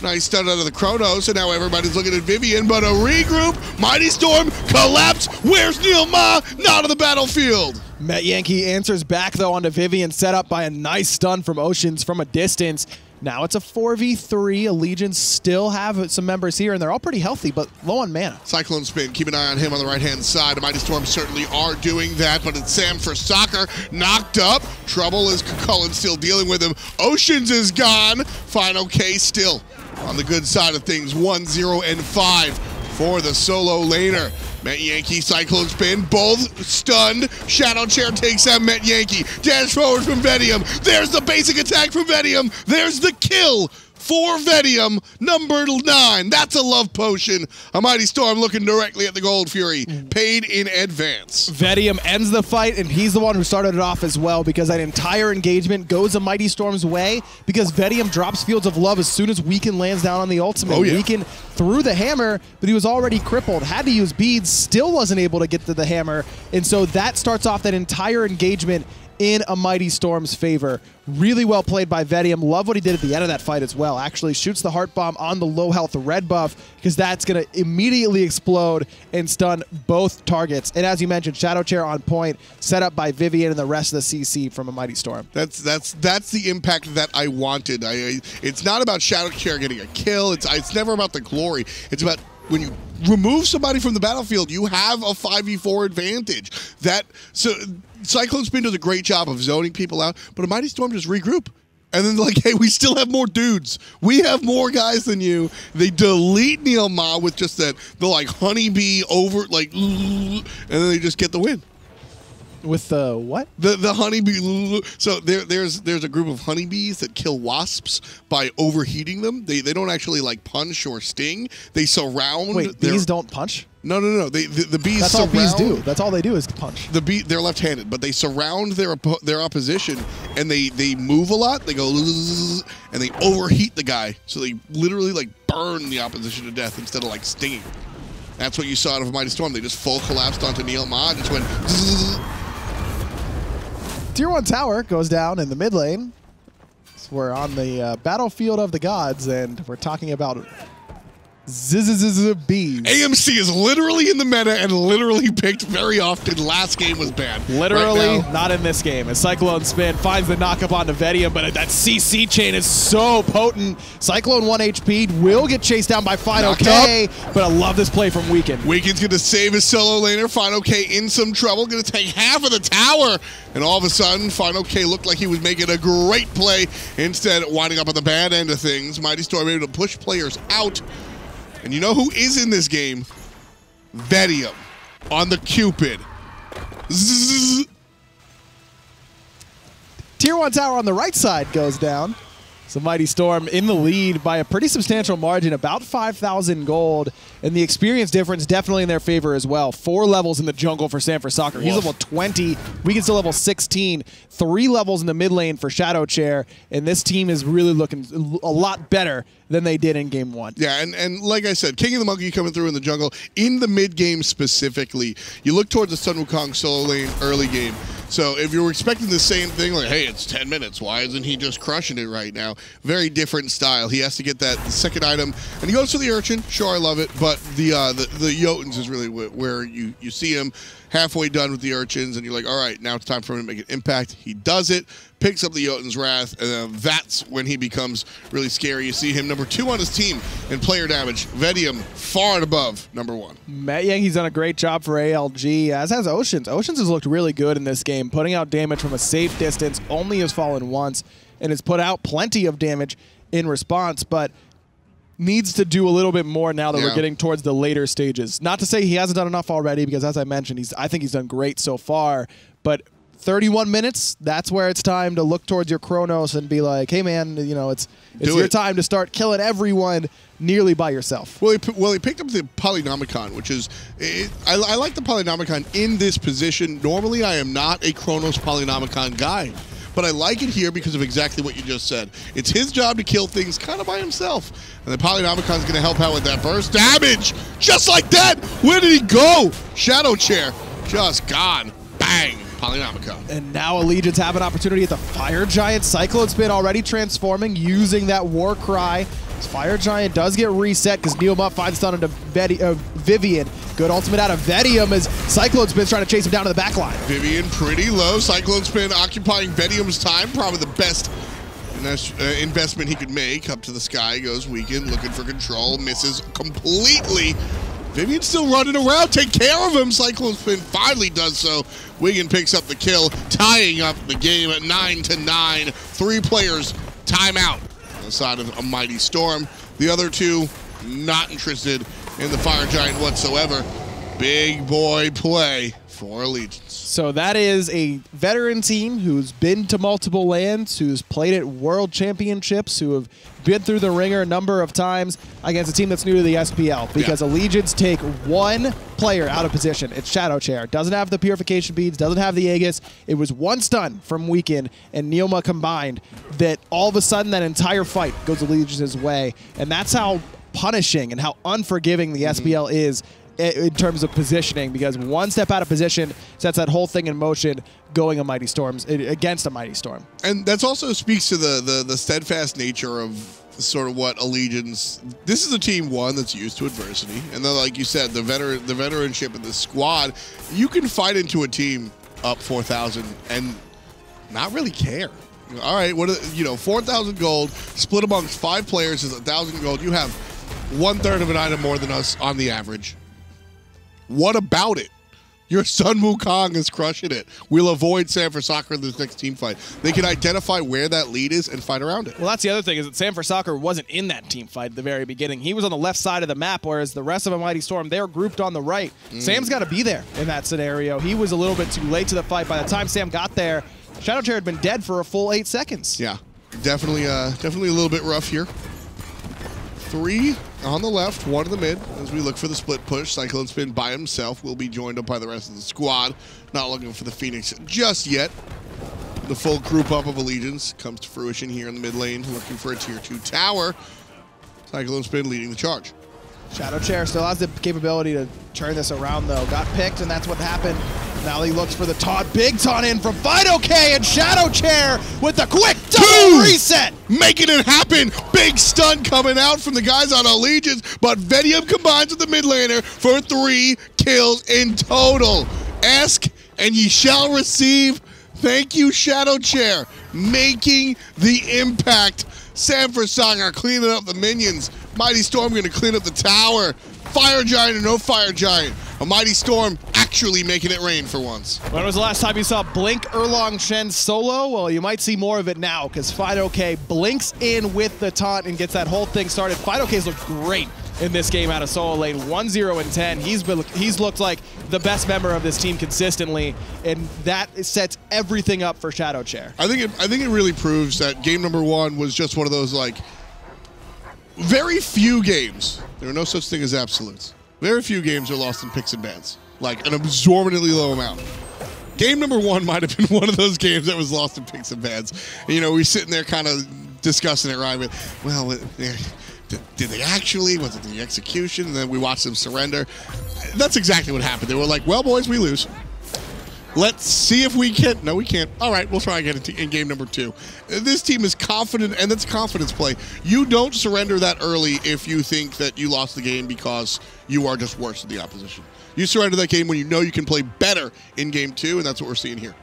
Nice stun out of the Chronos, and now everybody's looking at Vivian, but a regroup. Mighty Storm collapse. Where's Neil Ma? Not on the battlefield. Met Yankee answers back, though, onto Vivian, set up by a nice stun from Oceans from a distance. Now it's a 4v3. Allegiance still have some members here, and they're all pretty healthy, but low on mana. Cyclone Spin, keep an eye on him on the right-hand side. The Mighty Storm certainly are doing that, but it's Sam for Soccer. Knocked up. Trouble is Cullen still dealing with him. Oceans is gone. Final K still on the good side of things. 1-0 and 5 for the solo laner. Met Yankee, Cyclone Spin, both stunned. Shadow Chair takes out Met Yankee. Dash forward from Vedium. There's the basic attack from Vedium. There's the kill for Vedium, number 9. That's a love potion. A Mighty Storm looking directly at the Gold Fury, paid in advance. Vedium ends the fight, and he's the one who started it off as well, because that entire engagement goes a Mighty Storm's way, because Vedium drops Fields of Love as soon as Weekend lands down on the ultimate. Weekend threw the hammer, but he was already crippled, had to use beads, still wasn't able to get to the hammer, and so that starts off that entire engagement in a Mighty Storm's favor. Really well played by Vedium. Love what he did at the end of that fight as well. Actually shoots the Heart Bomb on the low health red buff, because that's going to immediately explode and stun both targets. And as you mentioned, Shadow Chair on point, set up by Vivian and the rest of the CC from a Mighty Storm. That's the impact that I wanted. It's not about Shadow Chair getting a kill. It's never about the glory. It's about when you remove somebody from the battlefield, you have a 5v4 advantage. Cyclone Spin does a great job of zoning people out, but a Mighty Storm just regroup. And then like, hey, we still have more dudes. We have more guys than you. They delete Neil Ma with just the like honeybee over, like, and then they just get the win. With the what? The honeybee. So there's a group of honeybees that kill wasps by overheating them. They don't actually like punch or sting. They surround. Wait, bees don't punch? No. The bees. That's all bees do. That's all they do is punch. They're left-handed, but they surround their opposition, and they move a lot. They go and they overheat the guy, so they literally like burn the opposition to death instead of like stinging. That's what you saw out of Mighty Storm. They just full collapsed onto Neil Ma, just went. Tier 1 tower goes down in the mid lane. So we're on the battlefield of the gods, and we're talking about bees. AMC is literally in the meta and literally picked very often. Last game was bad. Literally, right, not in this game. As Cyclone Spin finds the knock-up onto Vedium, but that CC chain is so potent. Cyclone 1 HP will get chased down by Final K, but I love this play from Weekend. Weekend's going to save his solo laner. Final K in some trouble. Going to take half of the tower. And all of a sudden, Final K looked like he was making a great play. Instead, winding up on the bad end of things. Mighty Storm able to push players out. And you know who is in this game? Vedium on the Cupid. Zzz. Tier 1 tower on the right side goes down. So Mighty Storm in the lead by a pretty substantial margin, about 5,000 gold. And the experience difference definitely in their favor as well. 4 levels in the jungle for Sanford Soccer. He's level 20. We can still level 16. 3 levels in the mid lane for Shadow Chair. And this team is really looking a lot better than they did in game 1. Yeah, and like I said, King of the Monkey coming through in the jungle. In the mid game specifically, you look towards the Sun Wukong solo lane early game. So if you were expecting the same thing, like, hey, it's 10 minutes, why isn't he just crushing it right now? Very different style. He has to get that second item, and he goes for the Urchin. Sure, I love it, but the Jotuns is really where you see him halfway done with the Urchins, and you're like, all right, now it's time for him to make an impact. He does it, picks up the Jotun's Wrath, and that's when he becomes really scary. You see him number 2 on his team in player damage. Vedium far and above number 1. Matt Yang, he's done a great job for ALG, as has Oceans. Oceans has looked really good in this game, putting out damage from a safe distance, only has fallen once, and has put out plenty of damage in response, but needs to do a little bit more now that we're getting towards the later stages. Not to say he hasn't done enough already, because as I mentioned, I think he's done great so far, but 31 minutes, that's where it's time to look towards your Chronos and be like, hey man, you know, it's your time to start killing everyone nearly by yourself. Well, he picked up the Polynomicon, which is, I like the Polynomicon in this position. Normally, I am not a Chronos Polynomicon guy, but I like it here because of exactly what you just said. It's his job to kill things kind of by himself, and the Polynomicon's going to help out with that burst damage. Just like that! Where did he go? Shadow Chair, just gone. Bang! Polynomicon. And now Allegiance have an opportunity at the Fire Giant. Cyclone Spin already transforming, using that War Cry. This Fire Giant does get reset because Neoma finds stun into Vivian. Good ultimate out of Vedium as Cyclone Spin's trying to chase him down to the back line. Vivian pretty low. Cyclone Spin occupying Vedium's time. Probably the best investment he could make. Up to the sky goes Weekend, looking for control. Misses completely. Vivian's still running around. Take care of him. Cyclone Spin finally does so. Wigan picks up the kill, tying up the game at 9-9. 3 players, timeout on the side of a Mighty Storm. The other 2 not interested in the Fire Giant whatsoever. Big boy play for Allegiance. So that is a veteran team who's been to multiple lands, who's played at World Championships, who have been through the ringer a number of times against a team that's new to the SPL, because Allegiance take 1 player out of position. It's Shadow Chair. Doesn't have the Purification Beads, doesn't have the Aegis. It was 1 stun from Weekend and Neoma combined that all of a sudden that entire fight goes Allegiance's way. And that's how punishing and how unforgiving the SPL is in terms of positioning, because 1 step out of position sets that whole thing in motion, going against a Mighty Storm. And that's also speaks to the steadfast nature of sort of what Allegiance. This is a team, one, that's used to adversity, and then, like you said, the veteranship of the squad. You can fight into a team up 4,000 and not really care. All right, 4,000 gold split amongst 5 players is 1,000 gold. You have 1/3 of an item more than us on the average. What about it? Your Sun Wukong is crushing it. We'll avoid Sanford Soccer in this next team fight. They can identify where that lead is and fight around it. Well, that's the other thing, is that Sanford Soccer wasn't in that team fight at the very beginning. He was on the left side of the map, whereas the rest of a Mighty Storm, they're grouped on the right. Sam's got to be there in that scenario. He was a little bit too late to the fight. By the time Sam got there, Shadow Chair had been dead for a full 8 seconds. Yeah, definitely a little bit rough here. 3 on the left, 1 in the mid, as we look for the split push. Cyclone Spin by himself will be joined up by the rest of the squad. Not looking for the Phoenix just yet. The full group up of Allegiance comes to fruition here in the mid lane, looking for a tier 2 tower. Cyclone Spin leading the charge. Shadow Chair still has the capability to turn this around, though. Got picked, and that's what happened. Now he looks for the taunt. Big taunt in from FidoK, and Shadow Chair with a quick double reset. Making it happen. Big stun coming out from the guys on Allegiance, but Vedium combines with the mid laner for 3 kills in total. Ask and ye shall receive. Thank you, Shadow Chair, making the impact. Sanford Soccer cleaning up the minions. Mighty Storm going to clean up the tower. Fire Giant or no Fire Giant, a Mighty Storm actually making it rain for once. When was the last time you saw Blink Erlong Shen solo? Well, you might see more of it now, because FidoK blinks in with the taunt and gets that whole thing started. FidoK's looked great in this game out of solo lane. 1-0 and 10. He's looked like the best member of this team consistently, and that sets everything up for Shadow Chair. I think it really proves that game number 1 was just one of those, like, very few games. There are no such thing as absolutes. Very few games are lost in picks and bans, like an absorbently low amount. Game number 1 might have been one of those games that was lost in picks and bans. And, you know, we're sitting there kind of discussing it, right? But, well, did they actually? Was it the execution? And then we watched them surrender. That's exactly what happened. They were like, well, boys, we lose. Let's see if we can. No, we can't. All right, we'll try again in game number 2. This team is confident, and that's a confidence play. You don't surrender that early if you think that you lost the game because you are just worse than the opposition. You surrender that game when you know you can play better in game 2, and that's what we're seeing here.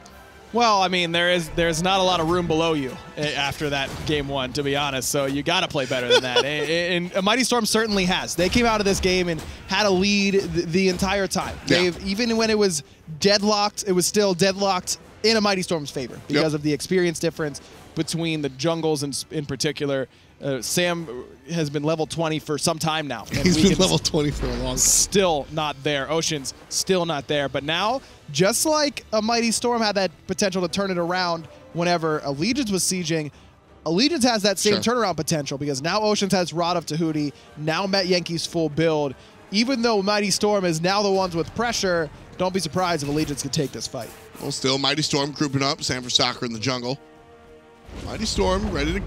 Well, I mean, there's not a lot of room below you after that game 1, to be honest. So you got to play better than that. And a Mighty Storm certainly has. They came out of this game and had a lead the entire time. Yeah. Even when it was deadlocked, it was still deadlocked in a Mighty Storm's favor because of the experience difference between the jungles in particular. Sam has been level 20 for some time now. He's been level 20 for a long time. Still not there. Ocean's still not there. But now, just like a Mighty Storm had that potential to turn it around whenever Allegiance was sieging, Allegiance has that same turnaround potential because now Ocean's has Rod of Tahuti, now Met Yankee's full build. Even though Mighty Storm is now the ones with pressure, don't be surprised if Allegiance could take this fight. Well, still Mighty Storm grouping up, Sanford Soccer in the jungle. Mighty Storm ready to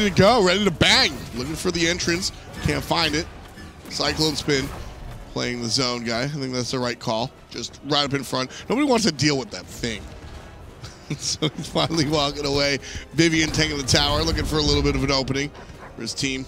go, ready to bang. Looking for the entrance, can't find it. Cyclone Spin playing the zone guy. I think that's the right call. Just right up in front. Nobody wants to deal with that thing. So he's finally walking away. Vivian taking the tower, looking for a little bit of an opening for his team.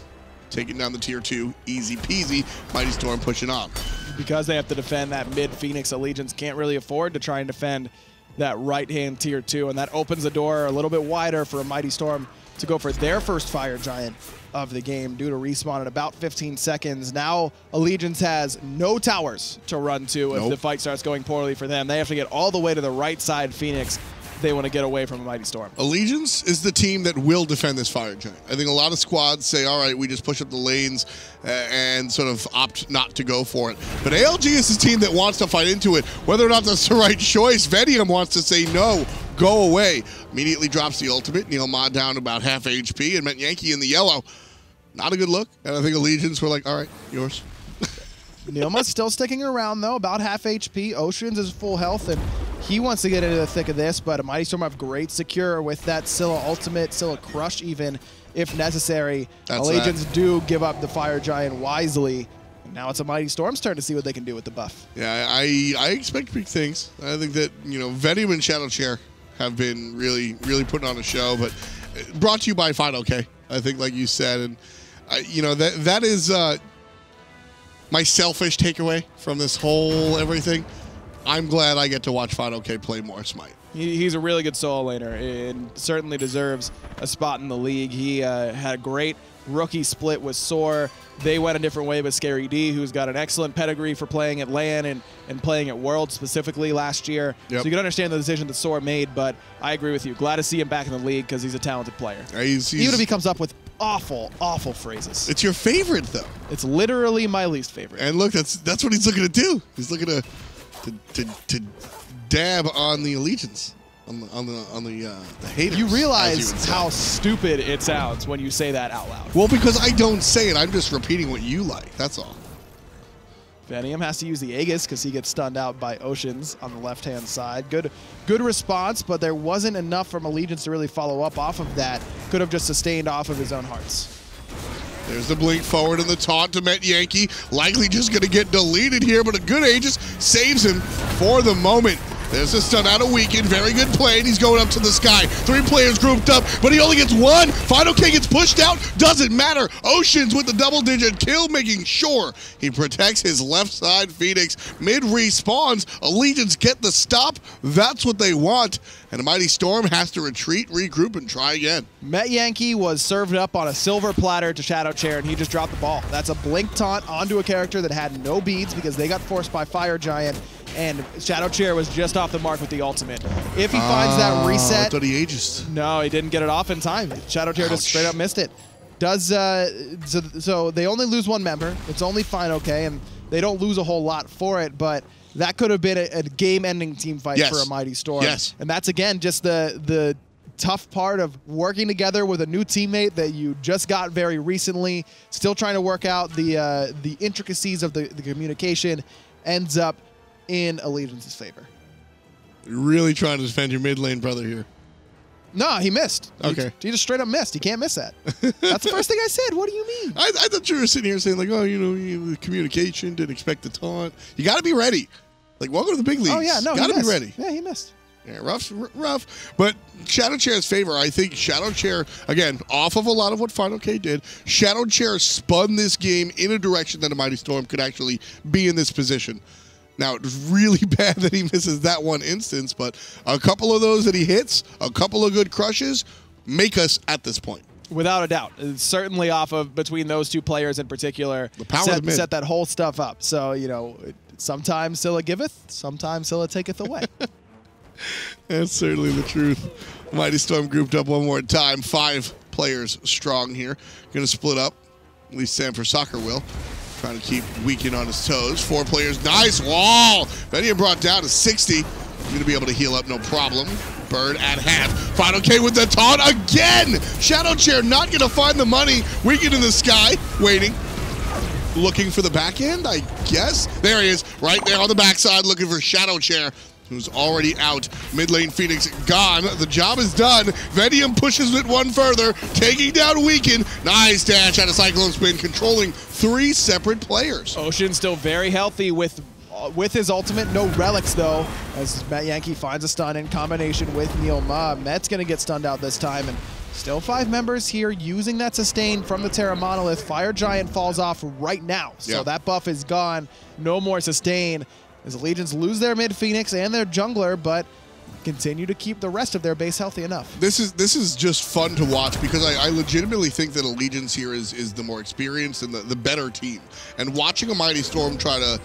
Taking down the tier 2, easy peasy. Mighty Storm pushing on. Because they have to defend that mid Phoenix, Allegiance can't really afford to try and defend that right-hand tier 2, and that opens the door a little bit wider for a Mighty Storm to go for their first Fire Giant of the game due to respawn in about 15 seconds. Now Allegiance has no towers to run to if the fight starts going poorly for them. They have to get all the way to the right side Phoenix if they want to get away from a Mighty Storm. Allegiance is the team that will defend this Fire Giant. I think a lot of squads say, all right, we just push up the lanes and sort of opt not to go for it. But ALG is the team that wants to fight into it. Whether or not that's the right choice, Vedium wants to say no, go away. Immediately drops the ultimate. Neil Ma down about half HP and Met Yankee in the yellow. Not a good look. And I think Allegiance were like, all right, yours. Neilma's still sticking around, though, about half HP. Oceans is full health, and he wants to get into the thick of this, but a Mighty Storm have great secure with that Scylla ultimate, Scylla crush even, if necessary. Allegiance do give up the Fire Giant wisely. Now it's a Mighty Storm's turn to see what they can do with the buff. Yeah, I expect big things. I think that, you know, Vedium and Shadow Chair have been really putting on a show, but brought to you by FidoK, I think, like you said. And, you know, that is my selfish takeaway from this whole everything. I'm glad I get to watch FidoK play more SMITE. He's a really good solo laner and certainly deserves a spot in the league. He had a great rookie split with Soar. They went a different way with Scary D, who's got an excellent pedigree for playing at LAN and playing at Worlds specifically last year. Yep. So you can understand the decision that Soar made, but I agree with you. Glad to see him back in the league because he's a talented player. Even if he comes up with awful phrases. It's your favorite, though. It's literally my least favorite. And look, that's what he's looking to do. He's looking to dab on the Allegiance, on the haters. You realize how stupid it sounds when you say that out loud. Well, because I don't say it, I'm just repeating what you like. That's all. Venium has to use the Aegis because he gets stunned out by Oceans on the left-hand side. Good response, but there wasn't enough from Allegiance to really follow up off of that. Could have just sustained off of his own hearts. There's the blink forward and the taunt to Met Yankee. Likely just going to get deleted here, but a good Aegis saves him for the moment. There's a stun out of Weekend. Very good play, and he's going up to the sky. 3 players grouped up, but he only gets 1. FidoK gets pushed out. Doesn't matter. Oceans with the double-digit kill, making sure he protects his left side Phoenix. Mid respawns. Allegiance get the stop. That's what they want. And a Mighty Storm has to retreat, regroup, and try again. Met Yankee was served up on a silver platter to Shadow Chair, and he just dropped the ball. That's a blink taunt onto a character that had no beads because they got forced by Fire Giant. And Shadow Chair was just off the mark with the ultimate. If he finds that reset... I thought he Aegis'd. No, he didn't get it off in time. Shadow Chair just straight up missed it. Does so they only lose one member. It's only fine, okay, and they don't lose a whole lot for it, but that could have been a game-ending team fight for a Mighty Storm. Yes. And that's, again, just the tough part of working together with a new teammate that you just got very recently, still trying to work out the intricacies of the communication, ends up in Allegiance's favor. You're really trying to defend your mid lane brother here. No, he missed. Okay. He just straight up missed. He can't miss that. That's the first thing I said. What do you mean? I thought you were sitting here saying, like, oh, you know, the communication, didn't expect the taunt. You got to be ready. Like, welcome to the big leagues. Oh, yeah, no, got to be ready. Yeah, he missed. Yeah, rough. But Shadow Chair's favor, I think Shadow Chair, again, off of a lot of what Final K did, Shadow Chair spun this game in a direction that a Mighty Storm could actually be in this position. Now, it's really bad that he misses that one instance, but a couple of those that he hits, a couple of good crushes, make us at this point. Without a doubt. It's certainly off of between those two players in particular, the power of the mid. Set that whole stuff up. So, you know, sometimes Scylla giveth, sometimes Scylla taketh away. That's certainly the truth. Mighty Storm grouped up one more time. 5 players strong here. Going to split up. At least Sanford Soccer will. Trying to keep Weekend on his toes. 4 players. Nice wall. Vedium brought down to 60. Going to be able to heal up, no problem. Bird at half. Final K with the taunt again. Shadow Chair not going to find the money. Weekend in the sky. Waiting. Looking for the back end, I guess. There he is. Right there on the backside. Looking for Shadow Chair, who's already out. Mid lane Phoenix gone. The job is done. Vedium pushes it one further, taking down Weekend. Nice dash out of Cyclone Spin, controlling 3 separate players. Ocean still very healthy with his ultimate. No relics, though, as Matt Yankee finds a stun in combination with Neil Ma. Met's going to get stunned out this time, and still 5 members here using that sustain from the Terra Monolith. Fire Giant falls off right now, so that buff is gone. No more sustain. As Allegiance lose their mid Phoenix and their jungler, but continue to keep the rest of their base healthy enough. This is just fun to watch because I legitimately think that Allegiance here is the more experienced and the better team. And watching a Mighty Storm try to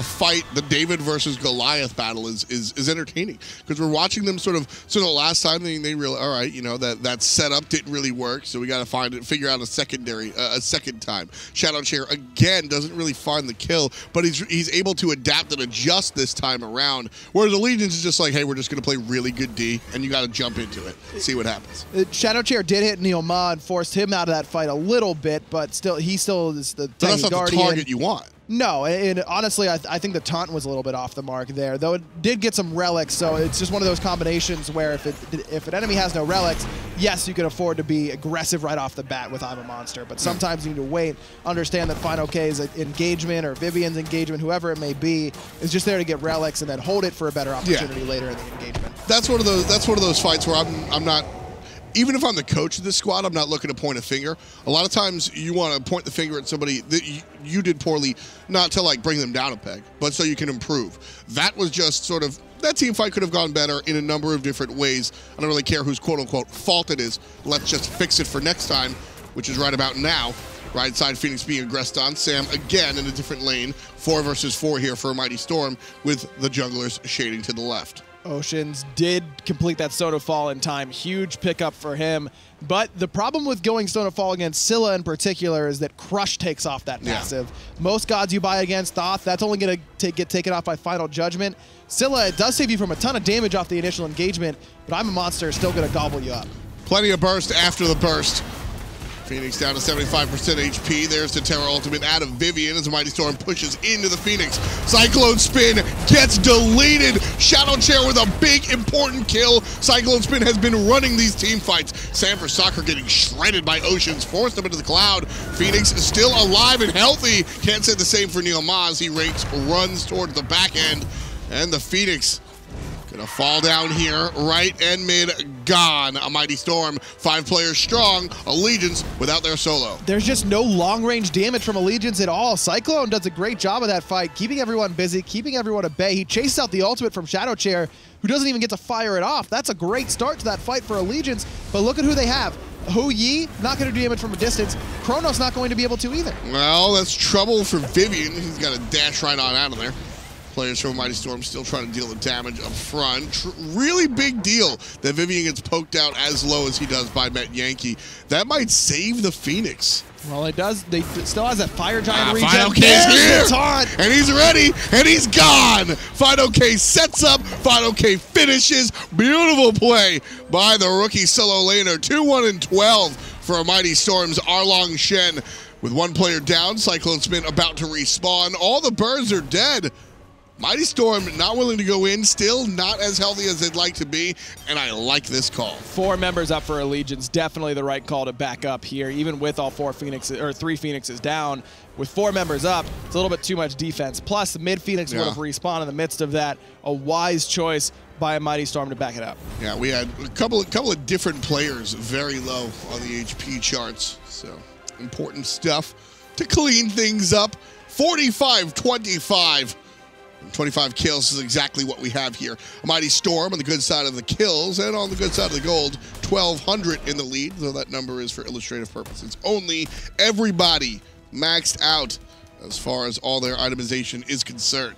fight the David versus Goliath battle is entertaining because we're watching them sort of. So the last time they realized, all right, you know, that setup didn't really work, so we got to figure out a second time. Shadow Chair again doesn't really find the kill, but he's able to adapt and adjust this time around. Whereas Allegiance is just like, hey, we're just going to play really good D, and you got to jump into it, see what happens. Shadow Chair did hit Neil Ma and forced him out of that fight a little bit, but he still is the that's not guardian. The target you want. No, and honestly, I think the taunt was a little bit off the mark there, though it did get some relics, so it's just one of those combinations where if an enemy has no relics, yes, you can afford to be aggressive right off the bat with I'm a Monster, but sometimes you need to wait, understand that Final K's engagement or Vivian's engagement, whoever it may be, is just there to get relics and then hold it for a better opportunity later in the engagement. That's one of those fights where I'm not. Even if I'm the coach of this squad, I'm not looking to point a finger. A lot of times you want to point the finger at somebody that you did poorly, not to like bring them down a peg, but so you can improve. That was just sort of, that team fight could have gone better in a number of different ways. I don't really care whose quote-unquote fault it is. Let's just fix it for next time, which is right about now. Right side Phoenix being aggressed on. Sam again in a different lane. 4 versus 4 here for a Mighty Storm with the junglers shading to the left. Oceans did complete that Stone of Fall in time. Huge pickup for him. But the problem with going Stone of Fall against Scylla in particular is that Crush takes off that passive. Most gods you buy against Thoth, that's only going to get taken off by Final Judgment. Scylla, it does save you from a ton of damage off the initial engagement, but I'm a Monster is still going to gobble you up. Plenty of burst after the burst. Phoenix down to 75% HP. There's the Terra ultimate out of Vivian as the Mighty Storm pushes into the Phoenix. Cyclone Spin gets deleted. Shadow Chair with a big, important kill. Cyclone Spin has been running these team fights. Sanford Soccer getting shredded by Oceans, forced him into the cloud. Phoenix is still alive and healthy. Can't say the same for Neil Maz. He runs towards the back end. And the Phoenix gonna fall down here, right and mid, gone. A Mighty Storm, 5 players strong. Allegiance without their solo. There's just no long-range damage from Allegiance at all. Cyclone does a great job of that fight, keeping everyone busy, keeping everyone at bay. He chases out the ultimate from Shadow Chair, who doesn't even get to fire it off. That's a great start to that fight for Allegiance, but look at who they have. Hu Yi, not going to do damage from a distance. Chronos not going to be able to either. Well, that's trouble for Vivian. He's got to dash right on out of there. Players from Mighty Storm still trying to deal the damage up front. Really big deal that Vivian gets poked out as low as he does by Met Yankee. That might save the Phoenix. Well, it does. They still has that Fire Giant regen. FidoK's here, taunt. and he's ready, and he's gone. FidoK sets up, FidoK finishes. Beautiful play by the rookie solo laner. 2-1-12 for Mighty Storm's Arlong Shen. With one player down, Cyclone Spin about to respawn. All the birds are dead. Mighty Storm not willing to go in, still not as healthy as they'd like to be, and I like this call. 4 members up for Allegiance, definitely the right call to back up here, even with all 4 Phoenixes, or 3 Phoenixes down. With 4 members up, it's a little bit too much defense. Plus, the mid Phoenix would have respawned in the midst of that. A wise choice by a Mighty Storm to back it up. Yeah, we had a couple of different players very low on the HP charts, so important stuff to clean things up. 45-25. 25 kills is exactly what we have here. A Mighty Storm on the good side of the kills, and on the good side of the gold, 1,200 in the lead, though that number is for illustrative purposes only. Everybody maxed out as far as all their itemization is concerned.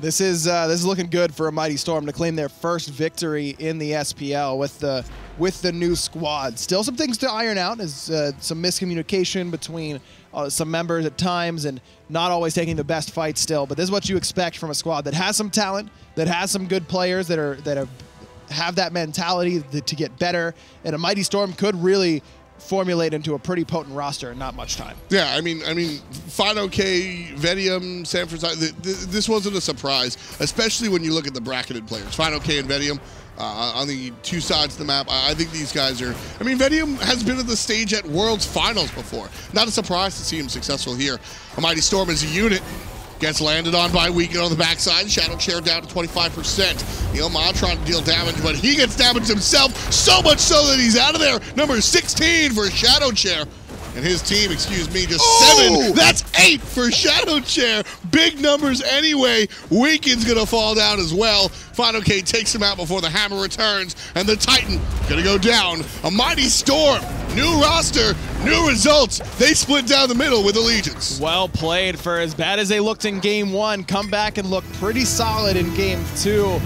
This is looking good for a Mighty Storm to claim their first victory in the SPL with the new squad. Still some things to iron out, as some miscommunication between some members at times and not always taking the best fight still. But this is what you expect from a squad that has some talent, that has some good players that have that mentality to get better. And a Mighty Storm could really formulate into a pretty potent roster in not much time. Yeah, I mean, FidoK, Vedium, San Francisco, this wasn't a surprise, especially when you look at the bracketed players. FidoK and Vedium on the 2 sides of the map. I think these guys are, I mean, Vedium has been at the stage at Worlds Finals before. Not a surprise to see him successful here. A Mighty Storm as a unit gets landed on by Weekend on the backside. Shadow Chair down to 25%. Neil trying to deal damage, but he gets damaged himself, so much so that he's out of there. Number 16 for Shadow Chair. And his team, excuse me, just 7. That's 8 for Shadow Chair. Big numbers anyway. Weekend's going to fall down as well. FidoK takes him out before the hammer returns, and the Titan going to go down. A Mighty Storm, new roster, new results. They split down the middle with Allegiance. Well played. For as bad as they looked in Game 1, come back and look pretty solid in Game 2.